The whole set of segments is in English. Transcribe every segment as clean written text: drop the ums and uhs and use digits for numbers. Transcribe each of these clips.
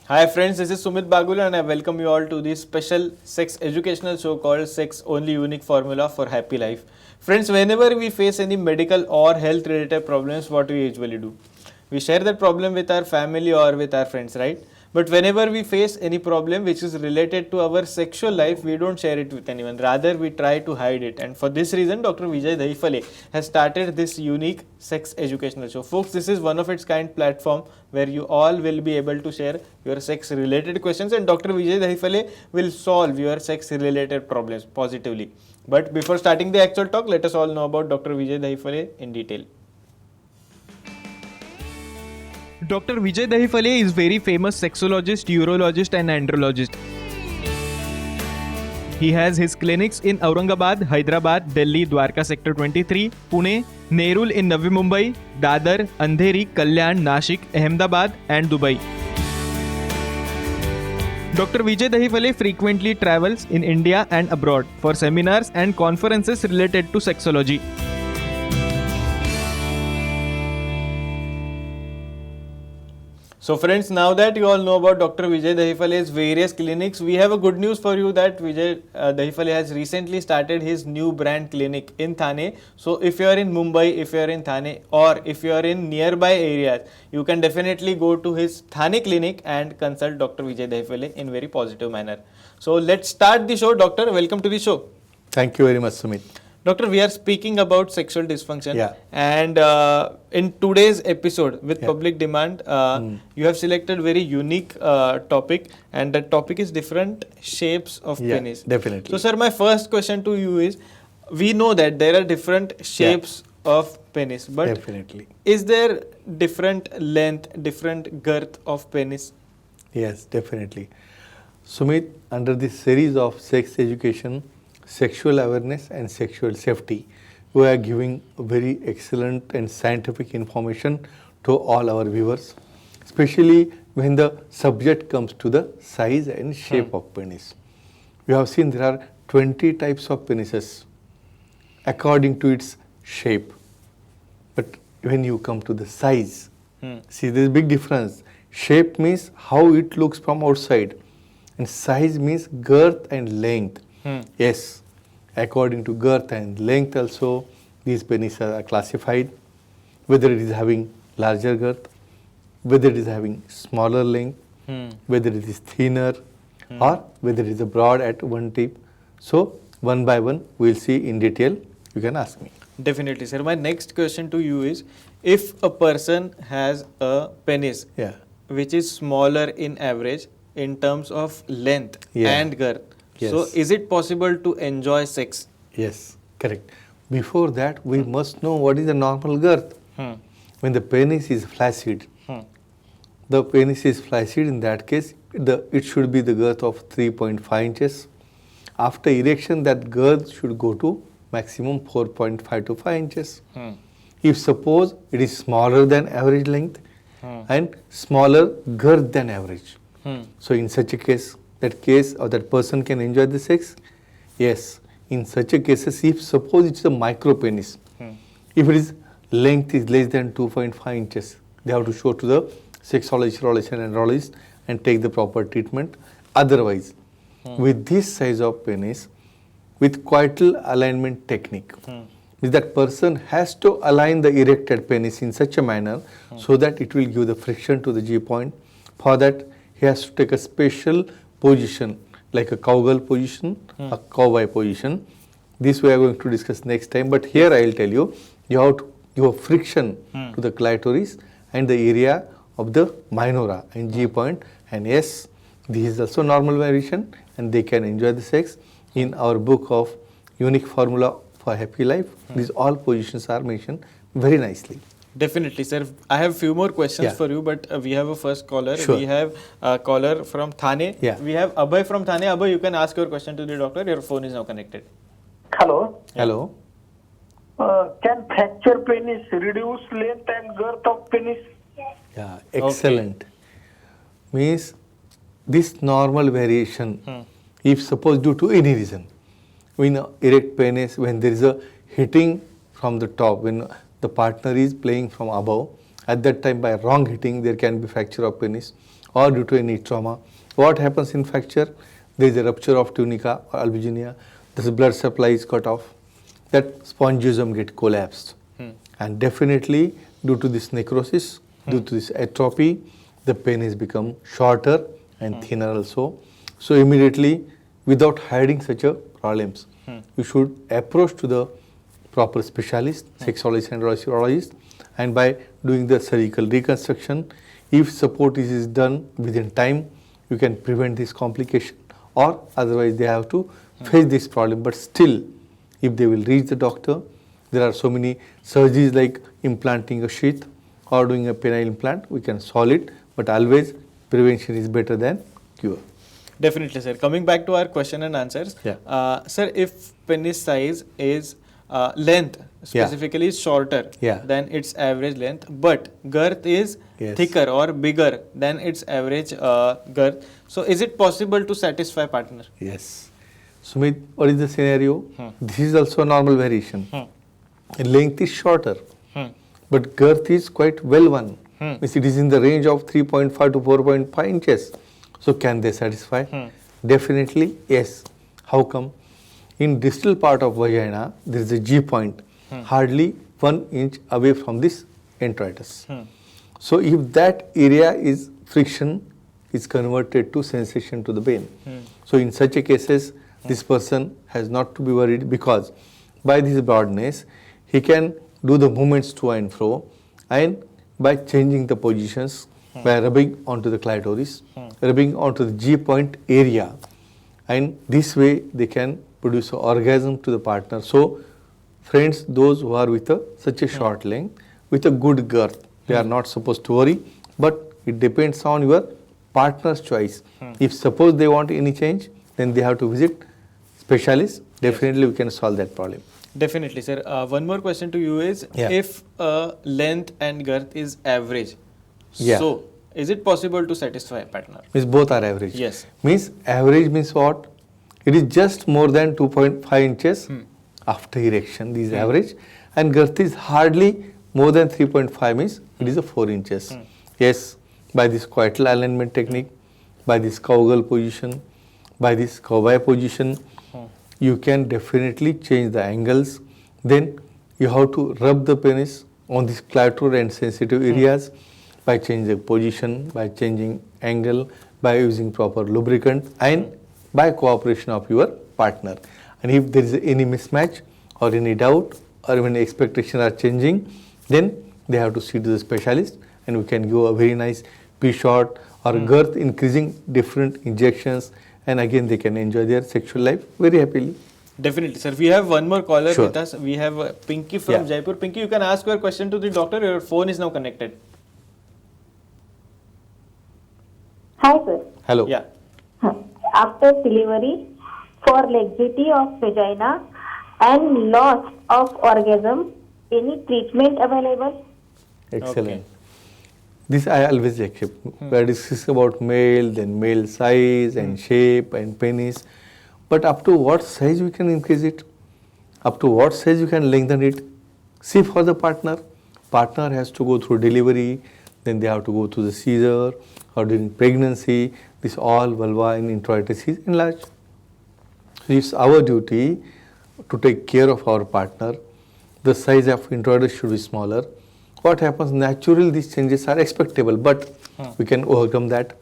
Hi friends, this is Sumit Bagula and I welcome you all to this special sex educational show called Sex Only Unique Formula for Happy Life. Friends, whenever we face any medical or health related problems, what we usually do? We share that problem with our family or with our friends, right? But whenever we face any problem which is related to our sexual life, we don't share it with anyone. Rather, we try to hide it. And for this reason, Dr. Vijay Dahifale has started this unique sex educational show. Folks, this is one of its kind platform where you all will be able to share your sex related questions and Dr. Vijay Dahifale will solve your sex related problems positively. But before starting the actual talk, let us all know about Dr. Vijay Dahifale in detail. Dr. Vijay Dahifale is very famous sexologist, urologist and andrologist. He has his clinics in Aurangabad, Hyderabad, Delhi, Dwarka Sector 23, Pune, Nerul in Navi Mumbai, Dadar, Andheri, Kalyan, Nashik, Ahmedabad and Dubai. Dr. Vijay Dahifale frequently travels in India and abroad for seminars and conferences related to sexology. So friends, now that you all know about Dr. Vijay Dahifale's various clinics, we have a good news for you that Vijay Dahifale has recently started his new brand clinic in Thane. So if you are in Mumbai, if you are in Thane or if you are in nearby areas, you can definitely go to his Thane clinic and consult Dr. Vijay Dahifale in very positive manner. So let's start the show. Doctor, welcome to the show. Thank you very much, Sumit. Doctor, we are speaking about sexual dysfunction, Yeah. and in today's episode, with public demand, you have selected very unique topic, and that topic is different shapes of penis. Definitely. So, sir, my first question to you is: we know that there are different shapes of penis, but Definitely. is there different length, different girth of penis? Yes, definitely. Sumit, under this series of sex education, sexual awareness and sexual safety, we are giving very excellent and scientific information to all our viewers, especially when the subject comes to the size and shape of penis. We have seen there are 20 types of penises according to its shape. But when you come to the size, see there is a big difference. Shape means how it looks from outside and size means girth and length. Yes, according to girth and length also, these penises are classified, whether it is having larger girth, whether it is having smaller length, whether it is thinner, or whether it is broad at one tip. So, one by one, we will see in detail. You can ask me. Definitely, sir. My next question to you is: if a person has a penis which is smaller in average in terms of length and girth, so is it possible to enjoy sex? Yes, correct. Before that, we must know what is the normal girth. When the penis is flaccid, in that case, it should be the girth of 3.5 inches. After erection, that girth should go to maximum 4.5 to 5 inches. If suppose it is smaller than average length and smaller girth than average. So in such a case, that person can enjoy the sex? Yes. In such a cases, if suppose it's a micro penis, if it is length is less than 2.5 inches, they have to show to the sexologist, urologist and andrologist and take the proper treatment. Otherwise, with this size of penis, with coital alignment technique, that person has to align the erected penis in such a manner so that it will give the friction to the G point. For that, he has to take a special position like a cowgirl position, a cowboy position. This we are going to discuss next time. But here I will tell you, you have to give a friction to the clitoris and the area of the minora and G point. And yes, this is also normal variation and they can enjoy the sex. In our book of Unique Formula for Happy Life, these all positions are mentioned very nicely. Definitely, sir. I have few more questions for you, but we have a first caller. Sure. We have a caller from Thane. We have Abhay from Thane. Abhay, you can ask your question to the doctor. Your phone is now connected. Hello. Hello. Can fracture penis reduce length and girth of penis? Yeah, excellent. Means this normal variation, if suppose due to any reason, in erect penis, when there is a hitting from the top, when the partner is playing from above, at that time by wrong hitting there can be fracture of penis, or due to any trauma. What happens in fracture? There is a rupture of tunica or albuginea. The blood supply is cut off. That spongiosum get collapsed. And definitely due to this necrosis, due to this atrophy, the penis become shorter and thinner also. So immediately, without hiding such a problems, you should approach to the proper specialist, sexologist and urologist, and by doing the surgical reconstruction, if support is done within time, you can prevent this complication, or otherwise they have to face this problem. But still, if they will reach the doctor, there are so many surgeries like implanting a sheath or doing a penile implant, we can solve it, but always prevention is better than cure. Definitely, sir. Coming back to our question and answers, sir, if penis size is length specifically is shorter than its average length, but girth is thicker or bigger than its average girth, so is it possible to satisfy partner? Yes. Sumit, what is the scenario? This is also a normal variation. Length is shorter, but girth is quite well one. Means it is in the range of 3.5 to 4.5 inches. So can they satisfy? Definitely yes. How come? In distal part of vagina, there is a G point, hardly 1 inch away from this introitus. So if that area is friction is converted to sensation to the pain. So in such a cases, this person has not to be worried, because by this broadness, he can do the movements to and fro, and by changing the positions, by rubbing onto the clitoris, rubbing onto the G point area, and this way they can produce an orgasm to the partner. So friends, those who are with such a short length, with a good girth, they are not supposed to worry, but it depends on your partner's choice. If suppose they want any change, then they have to visit specialist. Definitely we can solve that problem. Definitely, sir. One more question to you is, if length and girth is average, so is it possible to satisfy a partner? Means both are average. Yes. Means average means what? It is just more than 2.5 inches after erection. This is average. And girth is hardly more than 3.5, means it is a 4 inches. Yes, by this coital alignment technique, by this cowgirl position, by this cowboy position, you can definitely change the angles. Then you have to rub the penis on this clitoral and sensitive areas by changing position, by changing angle, by using proper lubricant, and by cooperation of your partner. And if there is any mismatch or any doubt, or when expectations are changing, then they have to see to the specialist, and we can give a very nice P-shot or girth increasing different injections, and again they can enjoy their sexual life very happily. Definitely, sir. We have one more caller with us. We have Pinky from Jaipur. Pinky, you can ask your question to the doctor. Your phone is now connected. Hi, sir. Hello. Yeah. After delivery, for laxity of vagina and loss of orgasm, any treatment available? Excellent. Okay. This I always accept. We are discussing about male, then male size and shape and penis. But up to what size we can increase it? Up to what size you can lengthen it? See for the partner. Partner has to go through delivery, then they have to go through the seizure, or during pregnancy, this all vulva and introitus is enlarged. So it's our duty to take care of our partner. The size of introitus should be smaller. What happens naturally, these changes are expectable, but we can overcome that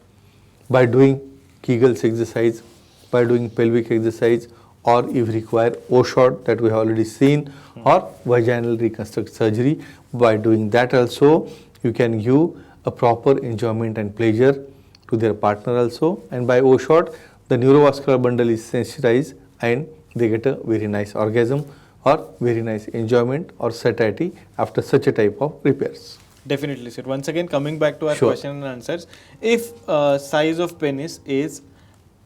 by doing Kegels exercise, by doing pelvic exercise, or if require O-shot that we have already seen, or vaginal reconstruct surgery. By doing that also, you can give a proper enjoyment and pleasure to their partner also, and by O-shot, the neurovascular bundle is sensitized and they get a very nice orgasm or very nice enjoyment or satiety after such a type of repairs. Definitely, sir. Once again, coming back to our question and answers, if size of penis is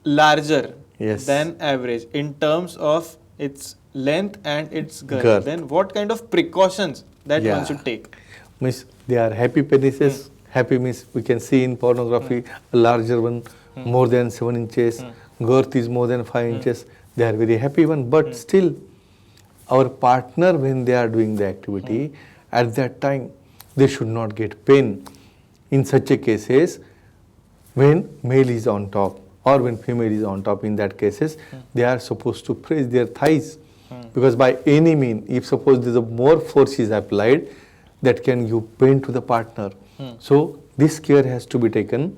larger than average in terms of its length and its girth, then what kind of precautions that one should take? Means they are happy penises. Happy means we can see in pornography a larger one, more than 7 inches, girth is more than 5 inches. They are very happy one, but still our partner, when they are doing the activity, at that time they should not get pain. In such a cases, when male is on top or when female is on top, in that cases, they are supposed to press their thighs. Because by any mean, if suppose there is a more force is applied, that can give pain to the partner. So this care has to be taken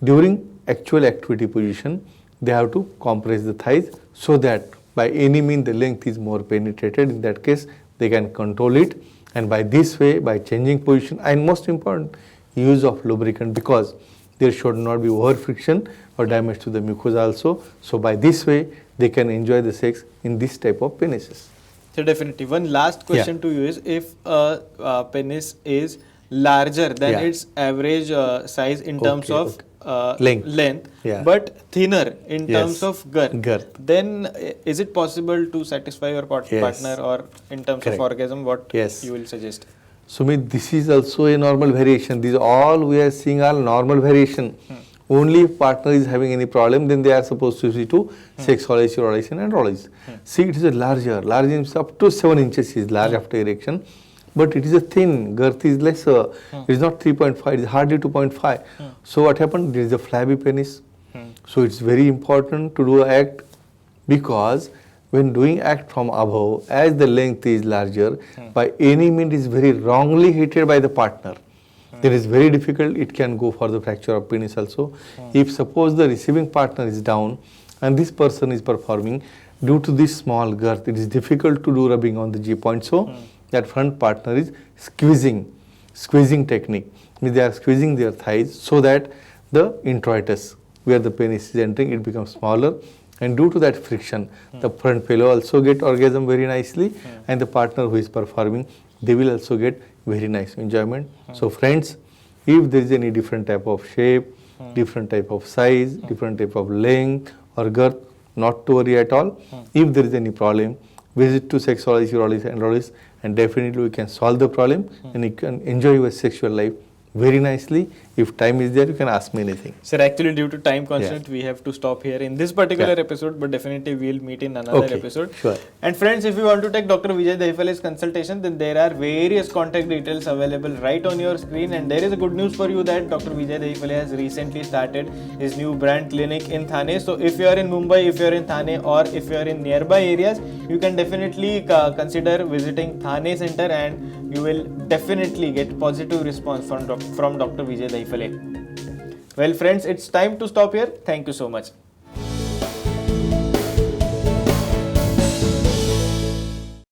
during actual activity position. They have to compress the thighs so that by any mean the length is more penetrated. In that case, they can control it, and by this way, by changing position, and most important, use of lubricant, because there should not be over friction or damage to the mucosa also. So by this way, they can enjoy the sex in this type of penises. So definitely. One last question to you is, if a penis is larger than its average size in terms of length, but thinner in terms of girth, then is it possible to satisfy your partner, or in terms of orgasm, what you will suggest? Sumit, this is also a normal variation. These all we are seeing are normal variation. Only if partner is having any problem, then they are supposed to see to sexualization, urolation and urology. See, it is a larger means up to 7 inches is large after erection, but it is a thin, girth is lesser. It is not 3.5, it is hardly 2.5. So what happened? There is a flabby penis. So it's very important to do act, because when doing act from above, as the length is larger, by any means is very wrongly hit by the partner. Then it is very difficult, it can go for the fracture of penis also. If suppose the receiving partner is down and this person is performing, due to this small girth, it is difficult to do rubbing on the G point. So that front partner is squeezing technique. Means they are squeezing their thighs so that the introitus, where the penis is entering, it becomes smaller. And due to that friction, the front fellow also get orgasm very nicely, and the partner who is performing, they will also get very nice enjoyment. So friends, if there is any different type of shape, different type of size, different type of length or girth, not to worry at all. If there is any problem, visit to sexologist, urologist and urologist, and definitely we can solve the problem and you can enjoy your sexual life very nicely. If time is there, you can ask me anything. Sir, actually due to time constraint, we have to stop here in this particular episode, but definitely we will meet in another episode. Sure. And friends, if you want to take Dr. Vijay Dahiphale's consultation, then there are various contact details available right on your screen. And there is a good news for you that Dr. Vijay Dahiphale has recently started his new brand clinic in Thane. So if you are in Mumbai, if you are in Thane, or if you are in nearby areas, you can definitely consider visiting Thane Center, and you will definitely get positive response from Dr. Vijay Dahiphale. Well friends, it's time to stop here. Thank you so much.